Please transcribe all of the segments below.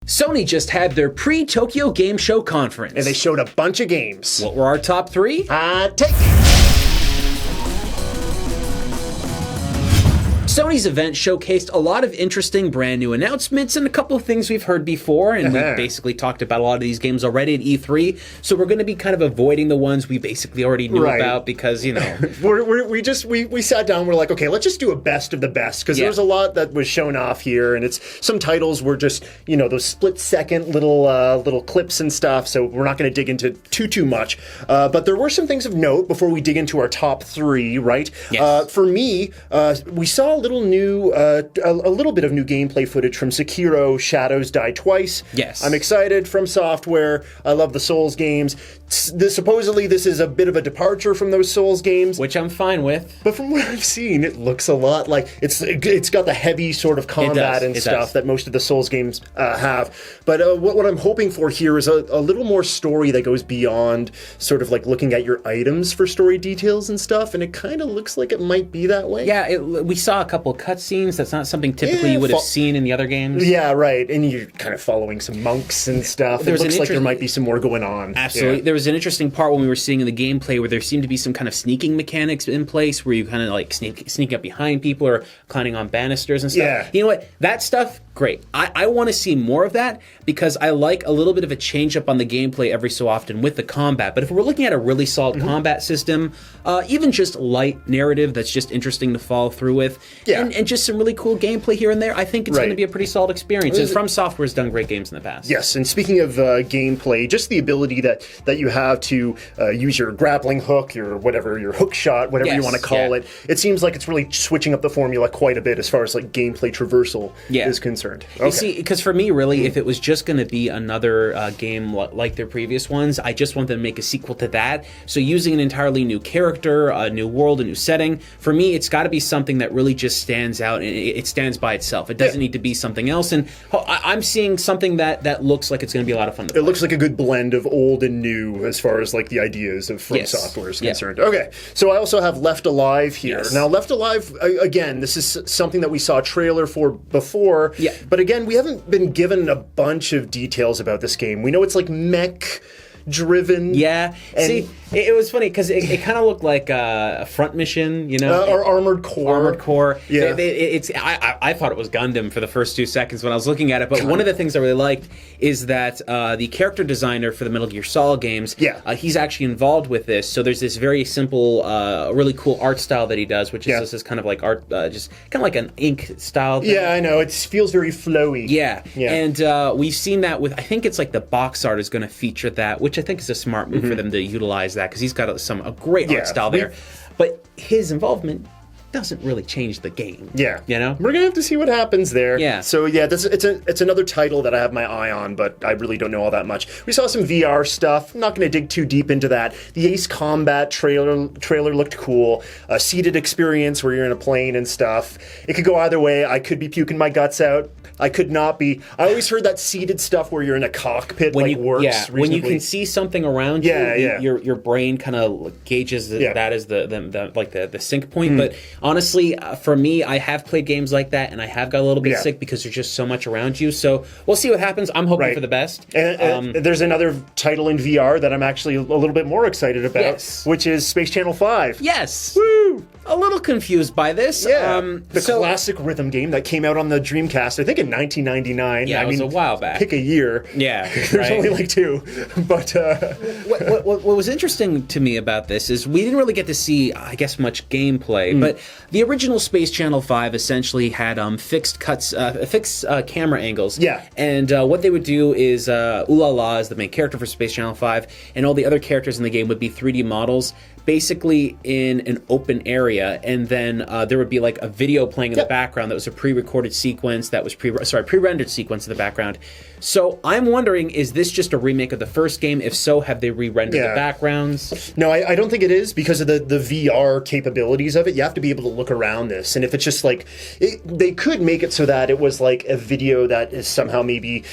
Sony just had their pre-Tokyo Game Show conference. And they showed a bunch of games. What were our top three? Take. Sony's event showcased a lot of interesting brand new announcements and a couple of things we've heard before, and we basically talked about a lot of these games already at E3, so we're going to be kind of avoiding the ones we basically already knew about because, you know... we sat down, we're like, okay, let's just do a best of the best, because there's a lot that was shown off here, and some titles were just, you know, those split-second little clips and stuff, so we're not going to dig into too much. But there were some things of note before we dig into our top three, right? Yes. For me, we saw a little bit of new gameplay footage from Sekiro: Shadows Die Twice. Yes. I'm excited. From Software. I love the Souls games. Supposedly this is a bit of a departure from those Souls games, which I'm fine with. But from what I've seen, it looks a lot like it's got the heavy sort of combat and stuff that most of the Souls games have. But what I'm hoping for here is a little more story that goes beyond sort of like looking at your items for story details and stuff, and it kind of looks like it might be that way. Yeah, we saw a couple of cutscenes. That's not something typically you would have seen in the other games. Yeah, right. And you're kind of following some monks and stuff. It looks like there might be some more going on. Absolutely. Yeah. There was an interesting part when we were seeing in the gameplay where there seemed to be some kind of sneaking mechanics in place where you kind of like sneak up behind people or climbing on banisters and stuff. Yeah. You know what? That stuff, great. I want to see more of that because I like a little bit of a change up on the gameplay every so often with the combat. But if we're looking at a really solid combat system, even just light narrative that's just interesting to follow through with, and just some really cool gameplay here and there, I think it's going to be a pretty solid experience. And From Software's done great games in the past. Yes, and speaking of gameplay, just the ability that you have to use your grappling hook, your hook shot, whatever you want to call it, it seems like it's really switching up the formula quite a bit as far as like gameplay traversal is concerned. Okay. You see, because for me, really, if it was just going to be another game like their previous ones, I just want them to make a sequel to that. So using an entirely new character, a new world, a new setting, for me, it's got to be something that really just stands out and it stands by itself. It doesn't need to be something else. And I'm seeing something that looks like it's going to be a lot of fun to play. It looks like a good blend of old and new as far as like the ideas of From Software is concerned. Okay, so I also have Left Alive here. Now, Left Alive, again, this is something that we saw a trailer for before. Yeah. But again, we haven't been given a bunch of details about this game. We know it's like mech driven. Yeah. See, it was funny because it kind of looked like a front mission, you know, or Armored Core. Armored Core. Yeah. I thought it was Gundam for the first 2 seconds when I was looking at it. But one of the things I really liked is that the character designer for the Metal Gear Solid games, he's actually involved with this. So there's this very simple, really cool art style that he does, which is this kind of like art, just kind of like an ink style thing. Yeah, I know. It feels very flowy. Yeah. And we've seen that with, I think it's like the box art is going to feature that, which I think is a smart move for them to utilize that because he's got a great art style there. But his involvement doesn't really change the game. Yeah. You know? We're going to have to see what happens there. Yeah. So, it's another title that I have my eye on, but I really don't know all that much. We saw some VR stuff. I'm not going to dig too deep into that. The Ace Combat trailer looked cool. A seated experience where you're in a plane and stuff. It could go either way. I could be puking my guts out. I could not be. I always heard that seated stuff where you're in a cockpit works reasonably. When you can see something around you, your brain kind of gauges that as the sync point. But honestly, for me, I have played games like that, and I have got a little bit sick because there's just so much around you. So we'll see what happens. I'm hoping for the best. And there's another title in VR that I'm actually a little bit more excited about, which is Space Channel 5. Yes. Woo! A little confused by this. Yeah. The classic rhythm game that came out on the Dreamcast, I think in 1999. Yeah, it was a while back. Pick a year. Yeah, There's only like 2. But what was interesting to me about this is we didn't really get to see, I guess, much gameplay. But the original Space Channel 5 essentially had fixed camera angles. Yeah. And what they would do is Ulala is the main character for Space Channel 5, and all the other characters in the game would be 3D models, basically in an open area, and then there would be like a video playing in the background that was a pre-recorded sequence that was pre-rendered sequence in the background. So I'm wondering, is this just a remake of the first game? If so, have they re-rendered the backgrounds? No, I don't think it is because of the VR capabilities of it. You have to be able to look around this, and if it's just like they could make it so that it was like a video that is somehow maybe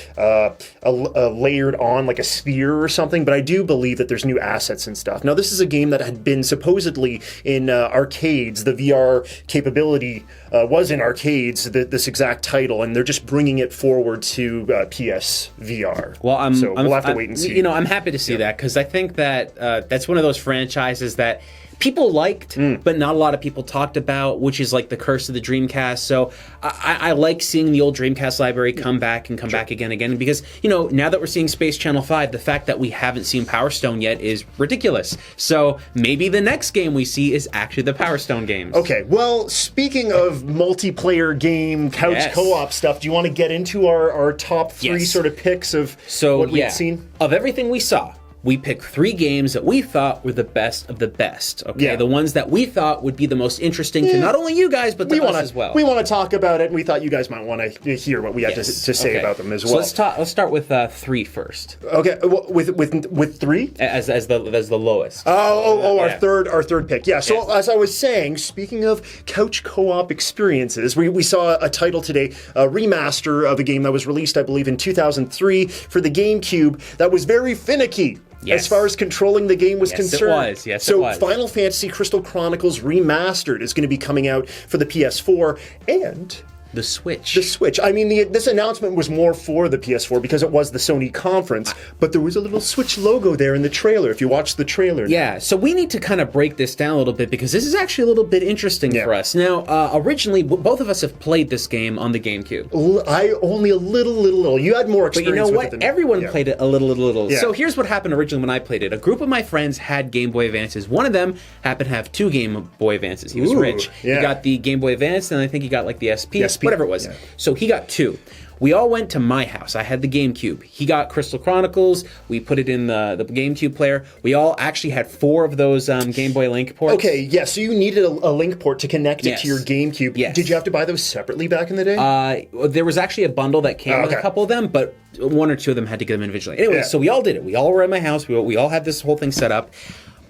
layered on like a sphere or something. But I do believe that there's new assets and stuff. Now, this is a game that had been supposedly in arcades, the VR capability was in arcades, this exact title, and they're just bringing it forward to PS VR. Well, we'll have to wait and see. You know, I'm happy to see that, because I think that that's one of those franchises that people liked, but not a lot of people talked about, which is like the curse of the Dreamcast. So I like seeing the old Dreamcast library come back and come back again, because, you know, now that we're seeing Space Channel 5, the fact that we haven't seen Power Stone yet is ridiculous. So maybe the next game we see is actually the Power Stone games. Okay, well, speaking of multiplayer game, couch co-op stuff, do you want to get into our top three sort of picks of what we've seen? Of everything we saw, we picked 3 games that we thought were the best of the best. Okay, the ones that we thought would be the most interesting to not only you guys, but to us as well. We want to talk about it, and we thought you guys might want to hear what we have to say about them as well. So let's start with 3 first. Okay, with 3 as the lowest. Our third pick. Yeah. So as I was saying, speaking of couch co-op experiences, we saw a title today, a remaster of a game that was released, I believe, in 2003 for the GameCube. That was very finicky. As far as controlling the game was concerned. Yes, it was. So Final Fantasy Crystal Chronicles Remastered is going to be coming out for the PS4 and the Switch. The Switch. I mean, this announcement was more for the PS4 because it was the Sony conference, but there was a little Switch logo there in the trailer, if you watch the trailer. Yeah, so we need to kind of break this down a little bit, because this is actually a little bit interesting for us. Now, originally, both of us have played this game on the GameCube. I only a little. You had more experience with it. But you know what? Than Everyone played it a little. So here's what happened originally when I played it. A group of my friends had Game Boy Advances. One of them happened to have 2 Game Boy Advances. He was rich. He got the Game Boy Advance, and I think he got like the SP. Whatever it was. Yeah. So he got 2. We all went to my house. I had the GameCube. He got Crystal Chronicles. We put it in the GameCube player. We all actually had 4 of those Game Boy Link ports. Okay, yeah, so you needed a Link port to connect it to your GameCube. Yes. Did you have to buy those separately back in the day? There was actually a bundle that came with a couple of them, but 1 or 2 of them had to get them individually. Anyway, so we all did it. We all were at my house. We all had this whole thing set up.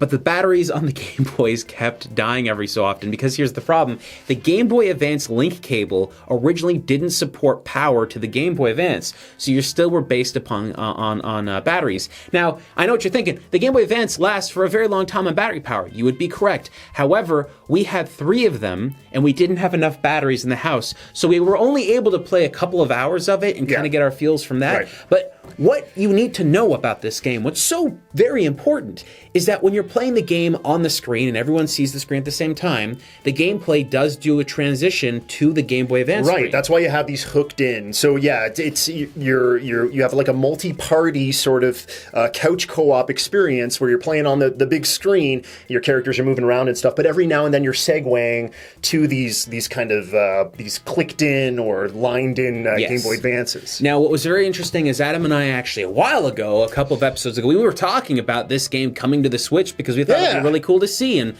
But the batteries on the Game Boys kept dying every so often, because here's the problem. The Game Boy Advance link cable originally didn't support power to the Game Boy Advance, so you still were based upon on batteries. Now, I know what you're thinking. The Game Boy Advance lasts for a very long time on battery power. You would be correct. However, we had 3 of them, and we didn't have enough batteries in the house, so we were only able to play a couple of hours of it and kind of get our feels from that. Right. But what you need to know about this game, what's so very important, is that when you're playing the game on the screen and everyone sees the screen at the same time, the gameplay does do a transition to the Game Boy Advance screen. That's why you have these hooked in. So yeah, you have like a multi-party sort of couch co-op experience where you're playing on the big screen, your characters are moving around and stuff, but every now and then you're segueing to these kind of these clicked in or lined in Game Boy Advances. Now, what was very interesting is Adam and I actually a couple of episodes ago, we were talking about this game coming to the Switch because we thought it would be really cool to see, and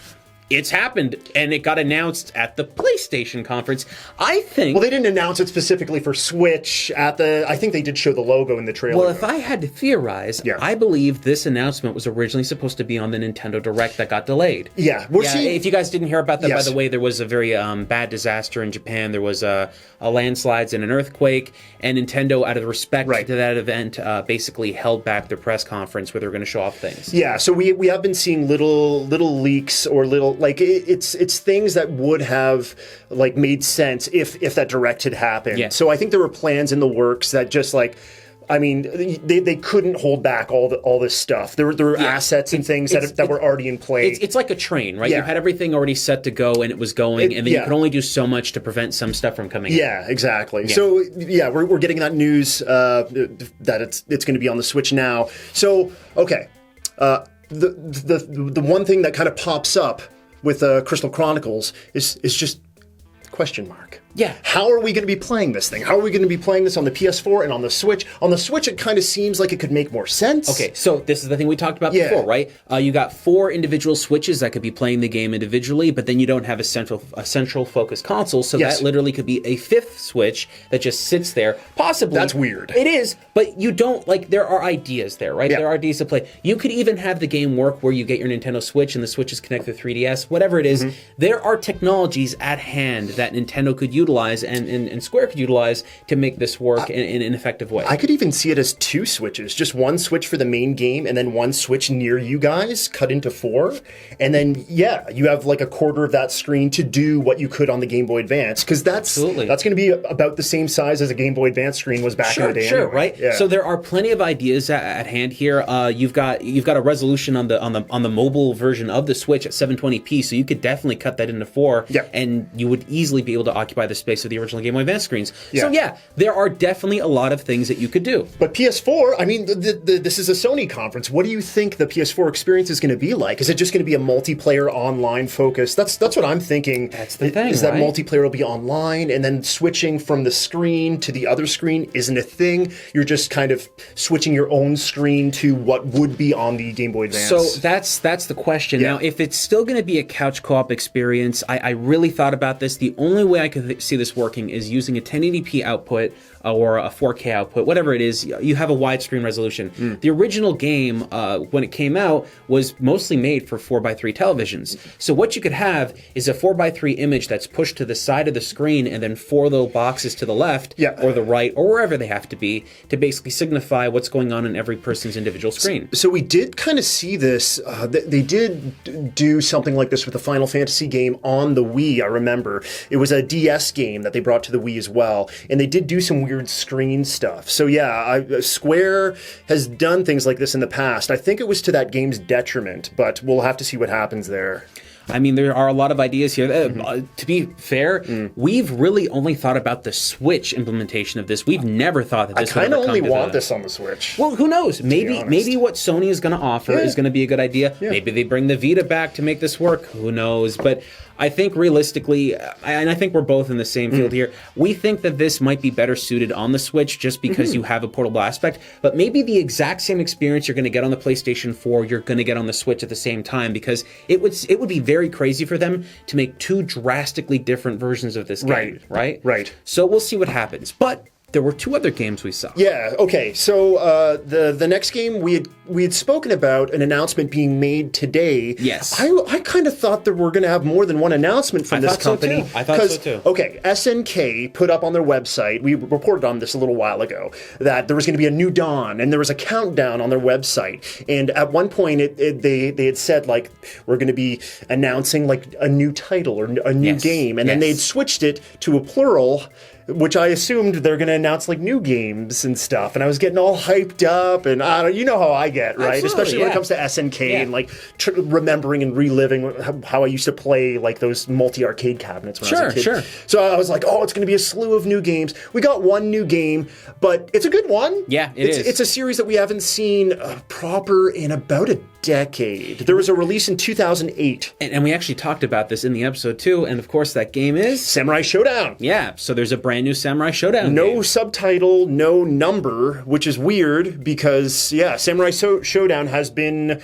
it's happened, and it got announced at the PlayStation conference. I think... Well, they didn't announce it specifically for Switch I think they did show the logo in the trailer. Well, if I had to theorize, I believe this announcement was originally supposed to be on the Nintendo Direct that got delayed. Yeah. If you guys didn't hear about that, by the way, there was a very bad disaster in Japan. There was a landslides and an earthquake, and Nintendo, out of respect to that event, basically held back their press conference where they were going to show off things. Yeah, so we have been seeing little leaks or little... Like, it's things that would have, like, made sense if that Direct had happened. Yeah. So I think there were plans in the works that just, like... I mean, they couldn't hold back all this stuff. There were assets and things that were already in play. It's like a train, right? Yeah. You had everything already set to go, and it was going, and then you could only do so much to prevent some stuff from coming in. Yeah, exactly. Yeah. So, we're getting that news that it's going to be on the Switch now. So, okay. The one thing that kind of pops up with Crystal Chronicles is just question mark. Yeah. How are we going to be playing this thing? How are we going to be playing this on the PS4 and on the Switch? On the Switch, it kind of seems like it could make more sense. Okay, so this is the thing we talked about before, right? You got 4 individual Switches that could be playing the game individually, but then you don't have a central focus console, so that literally could be a 5th Switch that just sits there, possibly. That's weird. It is, but you don't, like, there are ideas there, right? Yeah. There are ideas to play. You could even have the game work where you get your Nintendo Switch and the Switch is connected to 3DS, whatever it is. Mm-hmm. There are technologies at hand that Nintendo could utilize and Square could utilize to make this work in an effective way. I could even see it as 2 switches, just one switch for the main game and then one switch near you guys, cut into 4. And then, yeah, you have like a quarter of that screen to do what you could on the Game Boy Advance, because that's going to be about the same size as a Game Boy Advance screen was back in the day. Sure, anyway. right? Yeah. So there are plenty of ideas at hand here. You've got a resolution on the mobile version of the Switch at 720p, so you could definitely cut that into 4, and you would easily be able to occupy the space of the original Game Boy Advance screens. Yeah. So yeah, there are definitely a lot of things that you could do. But PS4, I mean, this is a Sony conference. What do you think the PS4 experience is going to be like? Is it just going to be a multiplayer online focus? That's what I'm thinking. That's the thing, is that multiplayer will be online, and then switching from the screen to the other screen isn't a thing. You're just kind of switching your own screen to what would be on the Game Boy Advance. So that's the question. Yeah. Now, if it's still going to be a couch co-op experience, I really thought about this. The only way I could see this working is using a 1080p output or a 4K output, whatever it is. You have a widescreen resolution. The original game, when it came out, was mostly made for 4:3 televisions. So what you could have is a 4:3 image that's pushed to the side of the screen, and then 4 little boxes to the left or the right or wherever they have to be to basically signify what's going on in every person's individual screen. So we did kind of see this. They did do something like this with the Final Fantasy game on the Wii, I remember. It was a DS game that they brought to the Wii as well, and they did do some weird screen stuff. So yeah, Square has done things like this in the past. I think it was to that game's detriment, but we'll have to see what happens there. I mean, there are a lot of ideas here. To be fair, we've really only thought about the Switch implementation of this. We've never thought that this would ever come to I kind of only want this on the Switch. Well, who knows? Maybe what Sony is going to offer is going to be a good idea. Yeah. Maybe they bring the Vita back to make this work. Who knows? But I think realistically, and I think we're both in the same field here, we think that this might be better suited on the Switch just because you have a portable aspect. But maybe the exact same experience you're going to get on the PlayStation 4, you're going to get on the Switch at the same time, because it would be very crazy for them to make 2 drastically different versions of this game. Right. So we'll see what happens. But there were 2 other games we saw. Yeah, okay. So the next game we had spoken about an announcement being made today. Yes. I kind of thought that we're going to have more than one announcement from this company. I thought so too. Okay, SNK put up on their website, we reported on this a little while ago, that there was going to be a new dawn, and there was a countdown on their website. And at one point they had said, like, we're going to be announcing like a new title or a new game. And then they'd switched it to a plural, which I assumed they're going to announce like new games and stuff. And I was getting all hyped up, and you know how I get, right? Especially when it comes to SNK and like remembering and reliving how I used to play like those multi-arcade cabinets when I was a kid. Sure. So I was like, oh, it's going to be a slew of new games. We got one new game, but it's a good one. Yeah, it is. It's a series that we haven't seen proper in about a decade. There was a release in 2008. And we actually talked about this in the episode too, and of course that game is Samurai Shodown. Yeah, so there's a brand new Samurai Shodown No game. subtitle, no number, which is weird because, Samurai Shodown has been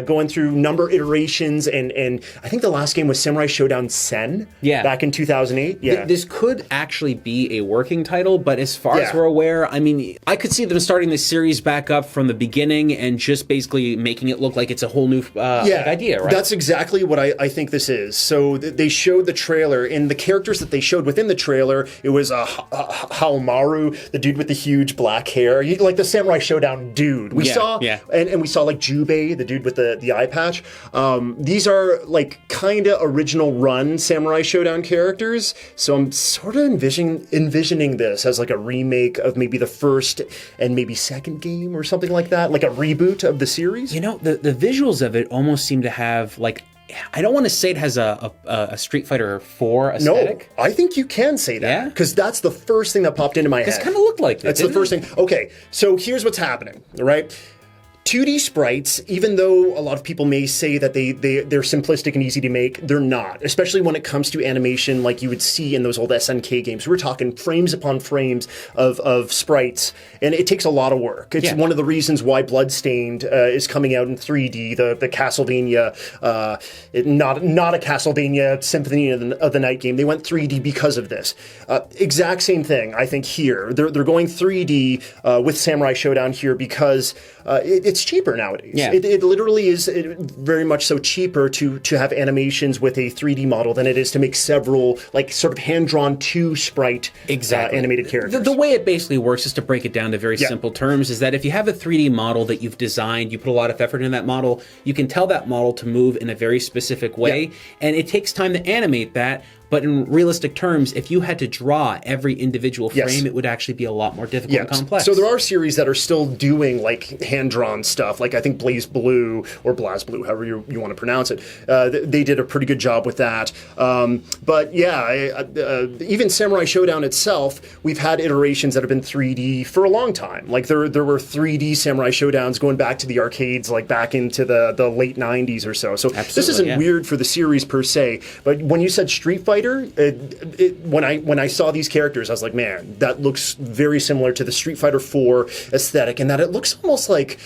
going through number iterations, and I think the last game was Samurai Shodown Sen back in 2008. Yeah. This could actually be a working title, but as far as we're aware, I mean, I could see them starting this series back up from the beginning and just basically making it look like it's a whole new idea, right? That's exactly what I think this is. So they showed the trailer, and the characters that they showed within the trailer, it was Haomaru, the dude with the huge black hair, like the Samurai Shodown dude. We saw, and we saw like Jubei, the dude with the eye patch. These are like kind of original run Samurai Shodown characters, so I'm sort of envisioning this as like a remake of maybe the first and maybe second game or something like that, like a reboot of the series. You know, the visuals of it almost seem to have like, I don't want to say it has a Street Fighter 4 aesthetic. No, I think you can say that because that's the first thing that popped into my head. It kind of looked like that. That's the first thing. Okay, so here's what's happening, all right? 2D sprites, even though a lot of people may say that they're simplistic and easy to make, they're not, especially when it comes to animation like you would see in those old SNK games. We're talking frames upon frames of sprites, and it takes a lot of work. It's one of the reasons why Bloodstained is coming out in 3D, the Castlevania, not a Castlevania Symphony of the Night game. They went 3D because of this. Exact same thing, I think, here. They're going 3D with Samurai Shodown here because it's it's cheaper nowadays. Yeah. It literally is very much so cheaper to have animations with a 3D model than it is to make several like sort of hand-drawn 2 sprite animated characters. The way it basically works, just to break it down to very simple terms, is that if you have a 3D model that you've designed, you put a lot of effort in that model, you can tell that model to move in a very specific way, and it takes time to animate that. But in realistic terms, if you had to draw every individual frame, it would actually be a lot more difficult and complex. So there are series that are still doing like hand-drawn stuff. Like I think Blaze Blue or BlazBlue, however you want to pronounce it, they did a pretty good job with that. But yeah, even Samurai Shodown itself, we've had iterations that have been 3D for a long time. Like there were 3D Samurai Showdowns going back to the arcades, like back into the late 90s or so. So this isn't weird for the series per se. But when you said Street Fighter, when I saw these characters, I was like, man, that looks very similar to the Street Fighter 4 aesthetic, and that it looks almost like,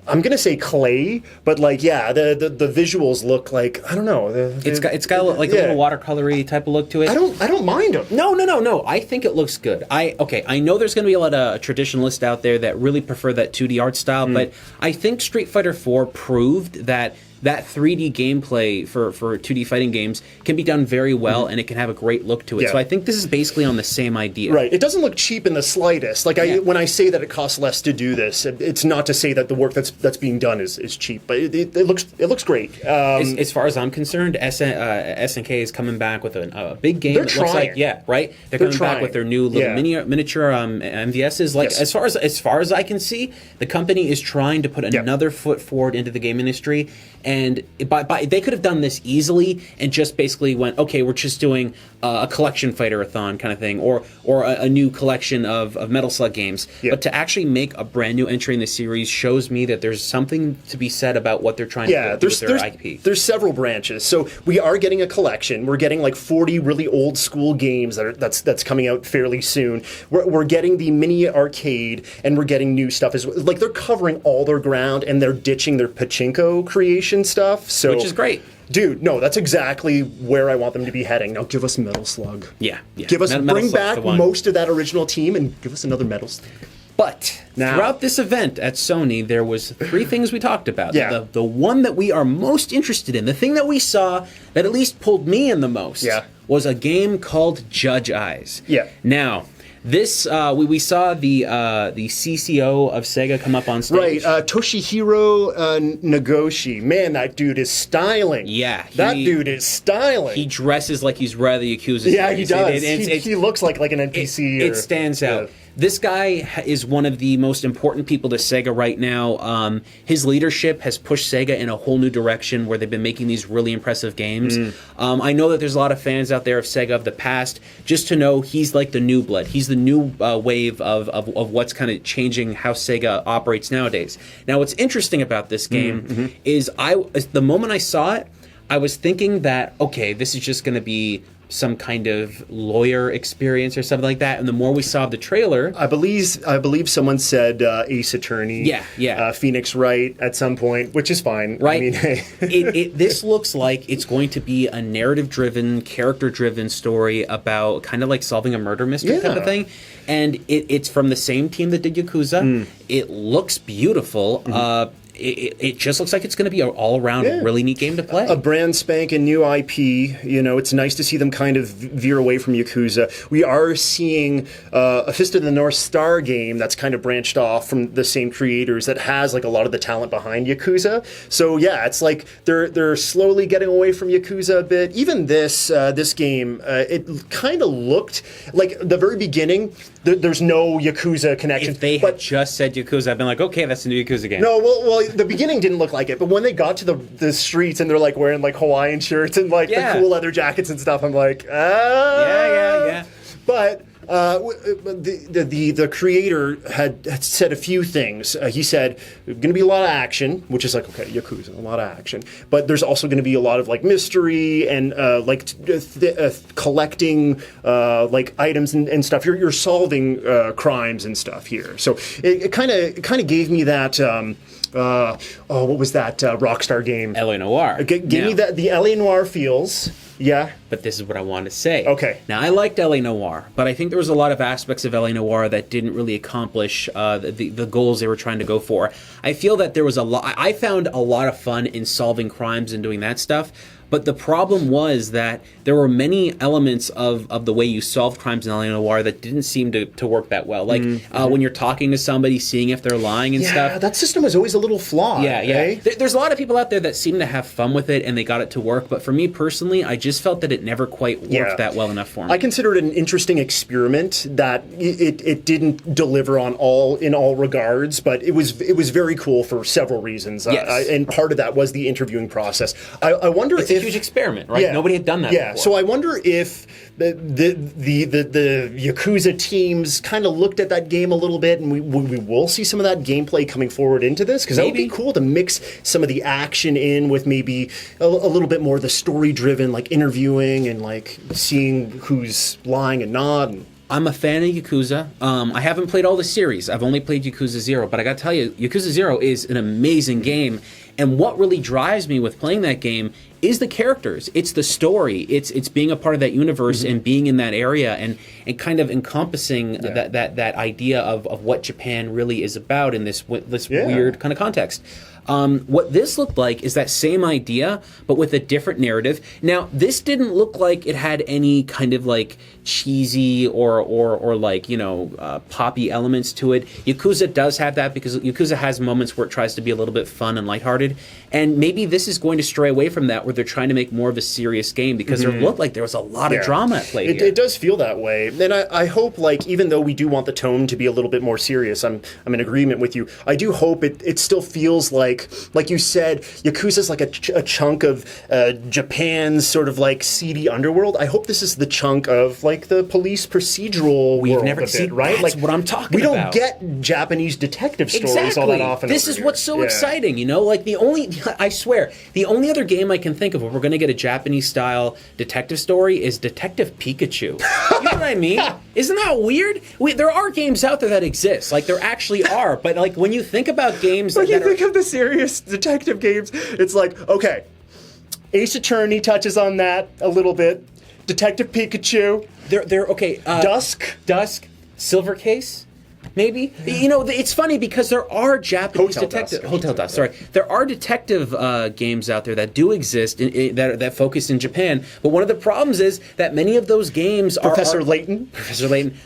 I'm gonna say clay, but like the visuals look like, I don't know. It's got like a little watercolory type of look to it. I don't mind them. No. I think it looks good. I know there's gonna be a lot of traditionalists out there that really prefer that 2D art style, but I think Street Fighter 4 proved that 3D gameplay for 2D fighting games can be done very well, and it can have a great look to it. So I think this is basically on the same idea. Right. It doesn't look cheap in the slightest. Like when I say that it costs less to do this, it's not to say that the work that's being done is cheap, but it looks great. As far as I'm concerned, SNK is coming back with a big game. They're it looks trying. like they're coming back with their new little miniature MVSs. Like as far as I can see, the company is trying to put another foot forward into the game industry. And they could have done this easily and just basically went, okay, we're just doing a collection fighter-a-thon kind of thing, or a new collection of Metal Slug games. But to actually make a brand new entry in the series shows me that there's something to be said about what they're trying to do with their IP. There's several branches. So we are getting a collection. We're getting like 40 really old school games that's coming out fairly soon. We're getting the mini arcade, and we're getting new stuff as well. Like they're covering all their ground, and they're ditching their pachinko creation stuff, which is great. Dude, no, that's exactly where I want them to be heading. Now give us Metal Slug. Yeah. Bring back most of that original team and give us another Metal Slug. But throughout this event at Sony, there was 3 things we talked about. The one that we are most interested in, the thing that we saw that at least pulled me in the most, was a game called Judge Eyes. Now, this we saw the CCO of Sega come up on stage. Right, Toshihiro Nagoshi. Man, that dude is styling. That dude is styling. He dresses like he's rather Yakuza. Yeah, he does. He looks like an NPC. It stands out. This guy is one of the most important people to Sega right now. His leadership has pushed Sega in a whole new direction where they've been making these really impressive games. I know that there's a lot of fans out there of Sega of the past. Just to know, he's like the new blood. He's the new wave of what's kind of changing how Sega operates nowadays. Now, what's interesting about this game is the moment I saw it, I was thinking that, okay, this is just going to be some kind of lawyer experience or something like that. And the more we saw the trailer, I believe someone said Ace Attorney, Phoenix Wright at some point, which is fine. Right. I mean, hey. This looks like it's going to be a narrative-driven, character-driven story about kind of like solving a murder mystery kind of thing. And it's from the same team that did Yakuza. It looks beautiful. It just looks like it's going to be an all-around really neat game to play. A brand spanking new IP. You know, it's nice to see them kind of veer away from Yakuza. We are seeing a Fist of the North Star game that's kind of branched off from the same creators that has like a lot of the talent behind Yakuza. So yeah, it's like they're slowly getting away from Yakuza a bit. Even this game, it kind of looked like the very beginning. There's no Yakuza connection. If they had just said Yakuza, I've been like, okay, that's a new Yakuza game. No, well, the beginning didn't look like it, but when they got to the streets and they're like wearing like Hawaiian shirts and like the cool leather jackets and stuff, I'm like, yeah. But the creator had said a few things. He said there's going to be a lot of action, which is like, okay, Yakuza, a lot of action. But there's also going to be a lot of like mystery and collecting like items and stuff. You're solving crimes and stuff here. So it kind of gave me that what was that Rockstar game? L.A. Noire. Give me the LA Noire feels. Yeah. But this is what I wanted to say. Okay. Now, I liked L.A. Noire, but I think there was a lot of aspects of L.A. Noire that didn't really accomplish the goals they were trying to go for. I feel that there was I found a lot of fun in solving crimes and doing that stuff. But the problem was that there were many elements of the way you solved crimes in L.A. Noire that didn't seem to work that well. Like when you're talking to somebody, seeing if they're lying and stuff. Yeah, that system was always a little flawed. Yeah. Eh? There's a lot of people out there that seem to have fun with it and they got it to work. But for me personally, I just felt that it never quite worked that well enough for me. I consider it an interesting experiment that it didn't deliver in all regards, but it was very cool for several reasons. Yes. And part of that was the interviewing process. I wonder it's a huge experiment, right? Yeah, nobody had done that before. So I wonder if the Yakuza teams kind of looked at that game a little bit, and we will see some of that gameplay coming forward into this, because that would be cool to mix some of the action in with maybe a little bit more of the story-driven, like interviewing and like seeing who's lying and not. I'm a fan of Yakuza. I haven't played all the series. I've only played Yakuza 0, but I gotta tell you, Yakuza 0 is an amazing game. And what really drives me with playing that game is the characters. It's the story. It's being a part of that universe and being in that area and kind of encompassing that idea of what Japan really is about in this weird kind of context. What this looked like is that same idea, but with a different narrative. Now, this didn't look like it had any kind of like cheesy or like, poppy elements to it. Yakuza does have that because Yakuza has moments where it tries to be a little bit fun and lighthearted. And maybe this is going to stray away from that, where they're trying to make more of a serious game, because there looked like there was a lot of drama at play here. It does feel that way. And I hope, like, even though we do want the tone to be a little bit more serious, I'm in agreement with you. I do hope it still feels like you said, Yakuza's like a chunk of Japan's sort of like seedy underworld. I hope this is the chunk of like the police procedural world never a bit, seen, right? That's like what I'm talking about. We about. don't get Japanese detective stories all that often. This is what's so exciting, Like I swear, the only other game I can think of where we're going to get a Japanese-style detective story is Detective Pikachu. You know what I mean? Isn't that weird? There are games out there that exist. Like, there actually are. But, like, when you think about games when you think of the serious detective games, it's like, okay, Ace Attorney touches on that a little bit. Detective Pikachu. They're okay. Dusk, Silver Case. Maybe. It's funny because there are Japanese Hotel Dusk. Sorry, there are detective games out there that do exist that focus in Japan. But one of the problems is that many of those games Professor Layton.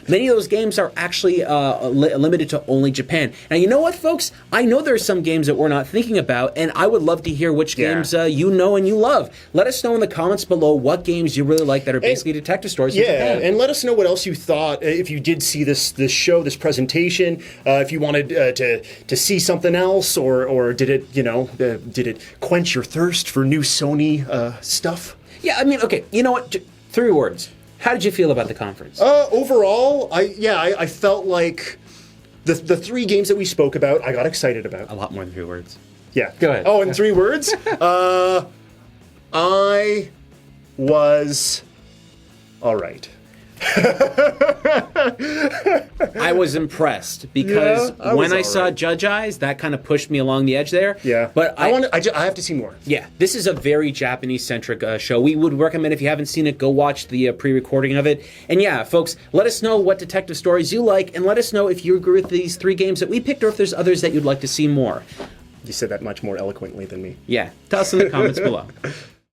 Many of those games are actually limited to only Japan. Now, you know what, folks? I know there are some games that we're not thinking about, and I would love to hear which games you know and you love. Let us know in the comments below what games you really like that are basically detective stories in Japan. And let us know what else you thought if you did see this show, this presentation. If you wanted to see something else, or did it quench your thirst for new Sony stuff? Yeah, I mean, okay. You know what? 3 words. How did you feel about the conference? Overall, I felt like the 3 games that we spoke about, I got excited about. A lot more than 3 words. Yeah. Go ahead. Oh, in 3 words? I was all right. I was impressed because when I saw Judge Eyes, that kind of pushed me along the edge there. Yeah, but I have to see more. Yeah, this is a very Japanese-centric show. We would recommend, if you haven't seen it, go watch the pre-recording of it. And yeah, folks, let us know what detective stories you like, and let us know if you agree with these 3 games that we picked, or if there's others that you'd like to see more. You said that much more eloquently than me. Yeah, tell us in the comments below.